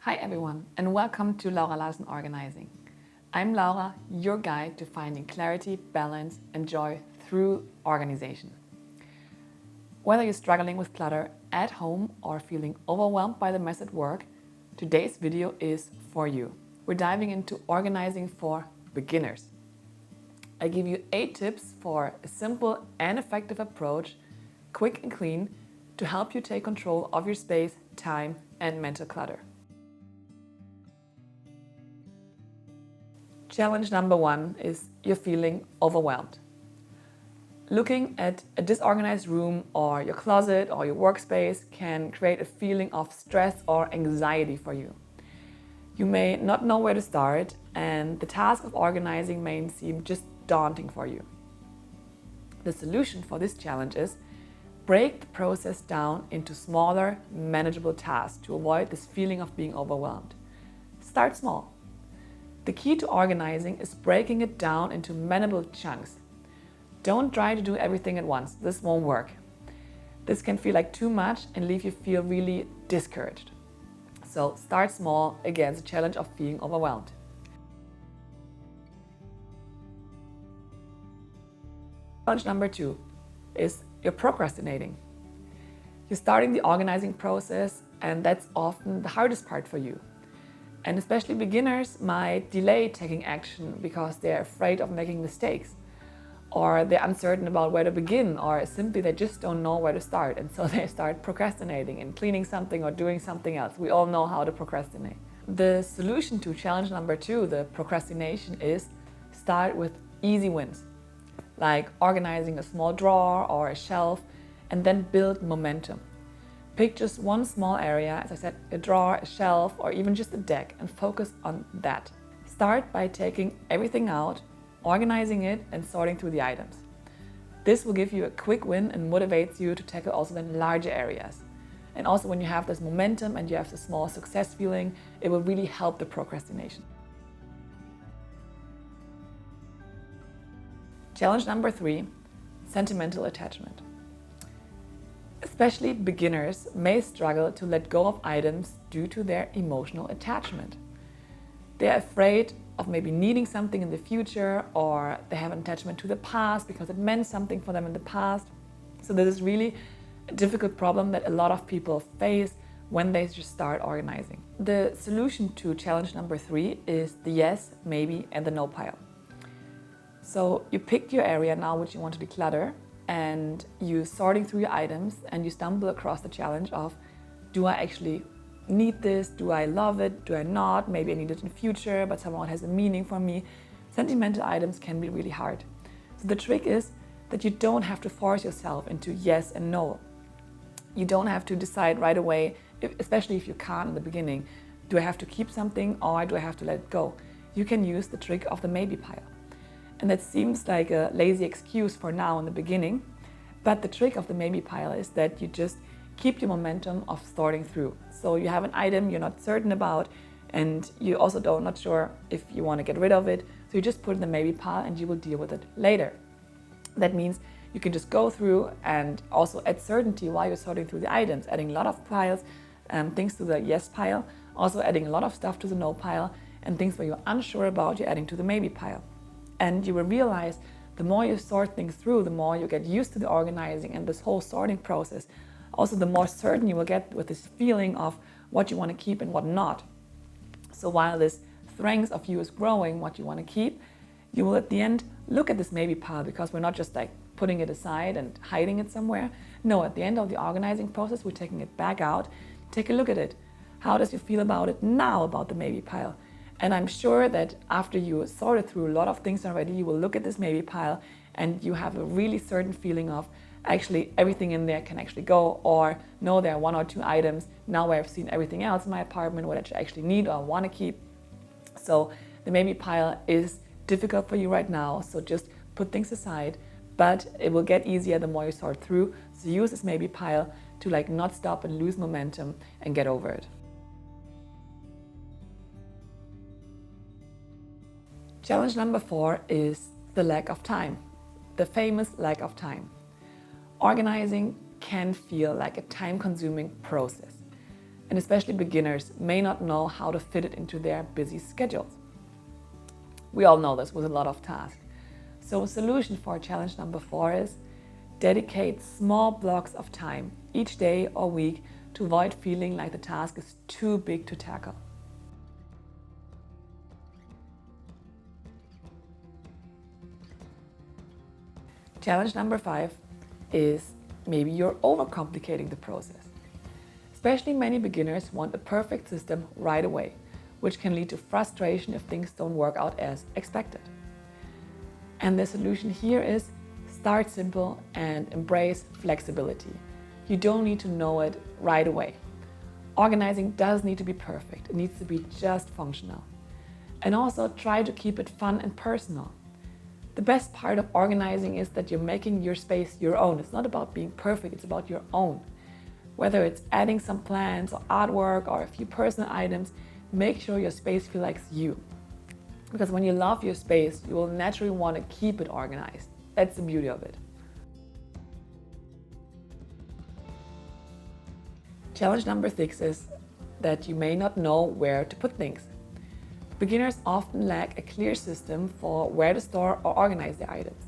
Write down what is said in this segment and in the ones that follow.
Hi everyone, and welcome to Laura Larsen Organizing. I'm Laura, your guide to finding clarity, balance, and joy through organization. Whether you're struggling with clutter at home or feeling overwhelmed by the mess at work, today's video is for you. We're diving into organizing for beginners. I give you 8 tips for a simple and effective approach, quick and clean, to help you take control of your space, time, and mental clutter. Challenge number 1 is you're feeling overwhelmed. Looking at a disorganized room or your closet or your workspace can create a feeling of stress or anxiety for you. You may not know where to start, and the task of organizing may seem just daunting for you. The solution for this challenge is break the process down into smaller, manageable tasks to avoid this feeling of being overwhelmed. Start small. The key to organizing is breaking it down into manageable chunks. Don't try to do everything at once. This won't work. This can feel like too much and leave you feel really discouraged. So start small against the challenge of being overwhelmed. Challenge number 2 is you're procrastinating. You're starting the organizing process, and that's often the hardest part for you. And especially beginners might delay taking action because they're afraid of making mistakes, or they're uncertain about where to begin, or simply they just don't know where to start, and so they start procrastinating and cleaning something or doing something else. We all know how to procrastinate. The solution to challenge number 2, the procrastination, is start with easy wins, like organizing a small drawer or a shelf, and then build momentum. Pick just one small area, as I said, a drawer, a shelf, or even just a deck, and focus on that. Start by taking everything out, organizing it, and sorting through the items. This will give you a quick win and motivates you to tackle also then larger areas. And also when you have this momentum and you have this small success feeling, it will really help the procrastination. Challenge number 3, sentimental attachment. Especially beginners may struggle to let go of items due to their emotional attachment. They're afraid of maybe needing something in the future, or they have an attachment to the past because it meant something for them in the past. So this is really a difficult problem that a lot of people face when they just start organizing. The solution to challenge number 3 is the yes, maybe, and the no pile. So you picked your area now which you want to declutter, and you're sorting through your items, and you stumble across the challenge of, do I actually need this? Do I love it? Do I not? Maybe I need it in the future, but somehow it has a meaning for me. Sentimental items can be really hard. So the trick is that you don't have to force yourself into yes and no. You don't have to decide right away, especially if you can't in the beginning, do I have to keep something or do I have to let it go? You can use the trick of the maybe pile. And that seems like a lazy excuse for now in the beginning, but the trick of the maybe pile is that you just keep your momentum of sorting through. So you have an item you're not certain about, and you also not sure if you want to get rid of it, so you just put it in the maybe pile and you will deal with it later. That means you can just go through and also add certainty while you're sorting through the items, adding a lot of piles, things to the yes pile, also adding a lot of stuff to the no pile, and things where you're unsure about, you're adding to the maybe pile. And you will realize the more you sort things through, the more you get used to the organizing and this whole sorting process. Also, the more certain you will get with this feeling of what you want to keep and what not. So while this strength of you is growing, what you want to keep, you will at the end look at this maybe pile, because we're not just like putting it aside and hiding it somewhere. No, at the end of the organizing process, we're taking it back out. Take a look at it. How does you feel about it now, about the maybe pile? And I'm sure that after you sorted through a lot of things already, you will look at this maybe pile and you have a really certain feeling of actually everything in there can actually go, or no, there are 1 or 2 items now where I've seen everything else in my apartment what I actually need or want to keep. So the maybe pile is difficult for you right now, so just put things aside, but it will get easier the more you sort through. So use this maybe pile to not stop and lose momentum and get over it. Challenge number 4 is the lack of time, the famous lack of time. Organizing can feel like a time-consuming process. and especially beginners may not know how to fit it into their busy schedules. We all know this with a lot of tasks. So a solution for challenge number 4 is dedicate small blocks of time each day or week to avoid feeling like the task is too big to tackle. Challenge number 5 is maybe you're overcomplicating the process. Especially many beginners want a perfect system right away, which can lead to frustration if things don't work out as expected. And the solution here is start simple and embrace flexibility. You don't need to know it right away. Organizing does need to be perfect. It needs to be just functional. And also try to keep it fun and personal. The best part of organizing is that you're making your space your own. It's not about being perfect, it's about your own. Whether it's adding some plants or artwork or a few personal items, make sure your space feels like you. Because when you love your space, you will naturally want to keep it organized. That's the beauty of it. Challenge number 6 is that you may not know where to put things. Beginners often lack a clear system for where to store or organize their items.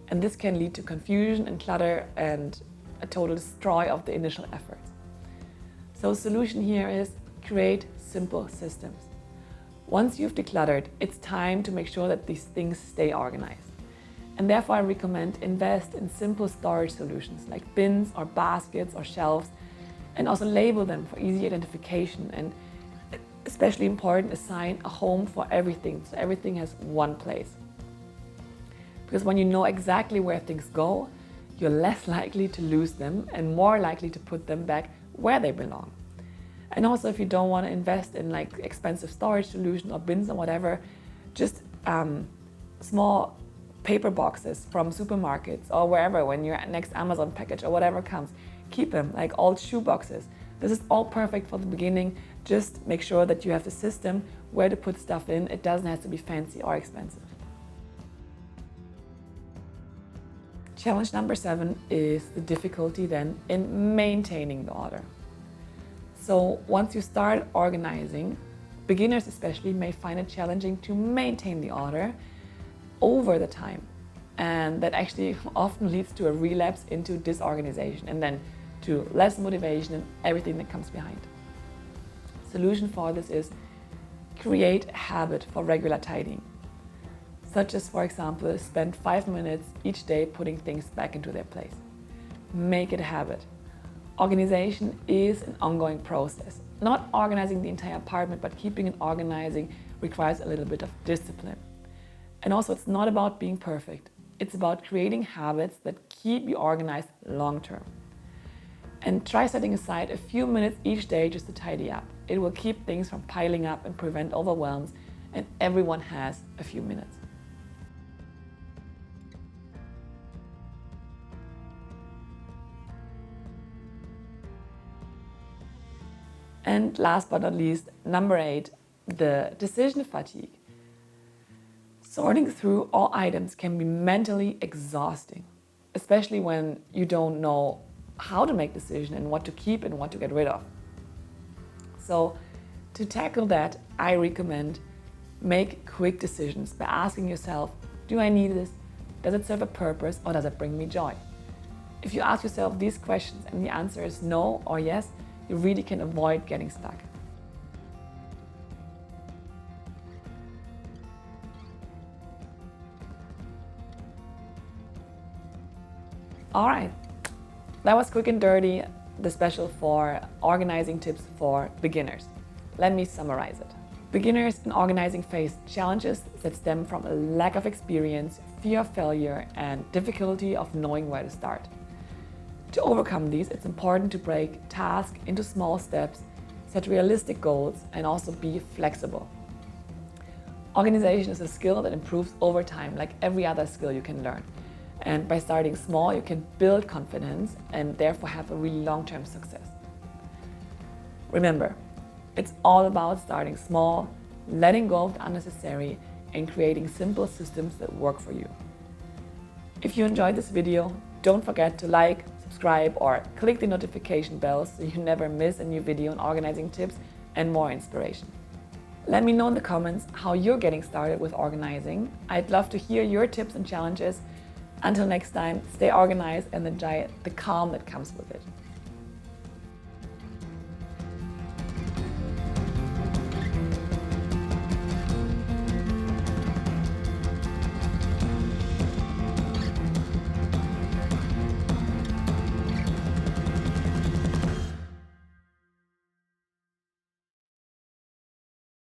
And this can lead to confusion and clutter and a total destroy of the initial efforts. So the solution here is create simple systems. Once you've decluttered, it's time to make sure that these things stay organized. And therefore I recommend invest in simple storage solutions like bins or baskets or shelves, and also label them for easy identification, and especially important, assign a home for everything, so everything has one place. Because when you know exactly where things go, you're less likely to lose them and more likely to put them back where they belong. And also, if you don't want to invest in like expensive storage solution or bins or whatever, just small paper boxes from supermarkets or wherever, when your next Amazon package or whatever comes, keep them like old shoe boxes. This is all perfect for the beginning. Just make sure that you have the system where to put stuff in. It doesn't have to be fancy or expensive. Challenge number 7 is the difficulty then in maintaining the order. So once you start organizing, beginners especially may find it challenging to maintain the order over the time. And that actually often leads to a relapse into disorganization and then to less motivation and everything that comes behind. Solution for this is create a habit for regular tidying. Such as, for example, spend 5 minutes each day putting things back into their place. Make it a habit. Organization is an ongoing process. Not organizing the entire apartment, but keeping it organizing requires a little bit of discipline. And also, it's not about being perfect. It's about creating habits that keep you organized long term. And try setting aside a few minutes each day just to tidy up. It will keep things from piling up and prevent overwhelms, and everyone has a few minutes. And last but not least, number 8, the decision fatigue. Sorting through all items can be mentally exhausting, especially when you don't know how to make decisions and what to keep and what to get rid of. So to tackle that, I recommend make quick decisions by asking yourself, do I need this? Does it serve a purpose or does it bring me joy? If you ask yourself these questions and the answer is no or yes, you really can avoid getting stuck. All right, that was quick and dirty, the special for organizing tips for beginners. Let me summarize it. Beginners in organizing face challenges that stem from a lack of experience, fear of failure, and difficulty of knowing where to start. To overcome these, it's important to break tasks into small steps, set realistic goals, and also be flexible. Organization is a skill that improves over time, like every other skill you can learn. And by starting small, you can build confidence and therefore have a really long-term success. Remember, it's all about starting small, letting go of the unnecessary, and creating simple systems that work for you. If you enjoyed this video, don't forget to like, subscribe or click the notification bell so you never miss a new video on organizing tips and more inspiration. Let me know in the comments how you're getting started with organizing. I'd love to hear your tips and challenges. Until next time, stay organized and enjoy the calm that comes with it.